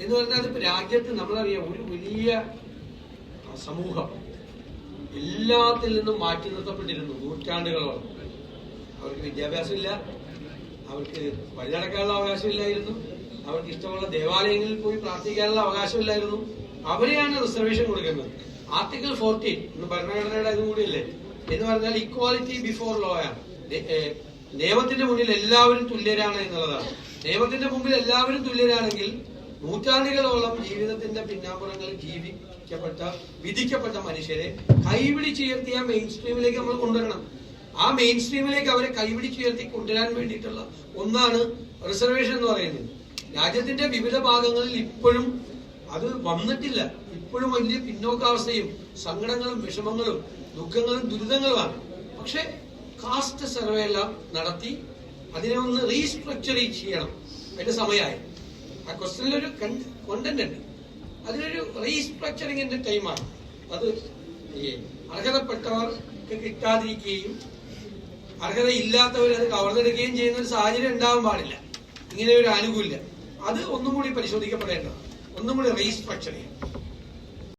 എന്ന് പറഞ്ഞാൽ ഇപ്പൊ രാജ്യത്ത് നമ്മളറിയാം ഒരു വലിയ സമൂഹം എല്ലാത്തിൽ നിന്നും മാറ്റി നിർത്തപ്പെട്ടിരുന്നു നൂറ്റാണ്ടുകളോളം. അവർക്ക് വിദ്യാഭ്യാസമില്ല, അവർക്ക് വഴിനടക്കാനുള്ള അവകാശമില്ലായിരുന്നു, അവർക്ക് ഇഷ്ടമുള്ള ദേവാലയങ്ങളിൽ പോയി പ്രാർത്ഥിക്കാനുള്ള അവകാശമില്ലായിരുന്നു. അവരെയാണ് റിസർവേഷൻ കൊടുക്കുന്നത്. ആർട്ടിക്കിൾ 14 ഇന്ന് ഭരണഘടനയുടെ ഇതും കൂടിയല്ലേ എന്ന് പറഞ്ഞാൽ ഇക്വാലിറ്റി ബിഫോർ ലോ ആണ്. നിയമത്തിന്റെ മുന്നിൽ എല്ലാവരും തുല്യരാണ് എന്നുള്ളതാണ്. നിയമത്തിന്റെ മുമ്പിൽ എല്ലാവരും തുല്യരാണെങ്കിൽ നൂറ്റാണ്ടുകളോളം ജീവിതത്തിന്റെ പിന്നാമ്പുറങ്ങളിൽ വിധിക്കപ്പെട്ട മനുഷ്യരെ കൈപിടിച്ചുയർത്തി ആ മെയിൻ സ്ട്രീമിലേക്ക് നമ്മൾ കൊണ്ടുവരണം. ആ മെയിൻ സ്ട്രീമിലേക്ക് അവരെ കൈപിടിച്ചുയർത്തി കൊണ്ടുവരാൻ വേണ്ടിയിട്ടുള്ള ഒന്നാണ് റിസർവേഷൻ എന്ന് പറയുന്നത്. രാജ്യത്തിന്റെ വിവിധ ഭാഗങ്ങളിൽ ഇപ്പോഴും അത് വന്നിട്ടില്ല. ഇപ്പോഴും വലിയ പിന്നോക്കാവസ്ഥയും സങ്കടങ്ങളും വിഷമങ്ങളും ദുഃഖങ്ങളും ദുരിതങ്ങളുമാണ്. പക്ഷെ കാസ്റ്റ് സർവേ എല്ലാം നടത്തി അതിനെ ഒന്ന് റീസ്ട്രക്ചറിങ് ചെയ്യണം. അതിന്റെ സമയമായി. ആ ക്വസ്റ്റനിലൊരു കണ്ടന്റ് ഉണ്ട്. അതിനൊരു റീസ്ട്രക്ചറിങ്ങിന്റെ ടൈമാണ്. അത് അർഹതപ്പെട്ടവർക്ക് കിട്ടാതിരിക്കുകയും അർഹതയില്ലാത്തവർ അത് കവർന്നെടുക്കുകയും ചെയ്യുന്ന ഒരു സാഹചര്യം ഉണ്ടാവാൻ പാടില്ല. ഇങ്ങനെ ഒരു ആനുകൂല്യം അത് ഒന്നും കൂടി പരിശോധിക്കപ്പെടേണ്ടതാണ്. ഒന്നും കൂടി റീസ്ട്രക്ചർ ചെയ്യണം.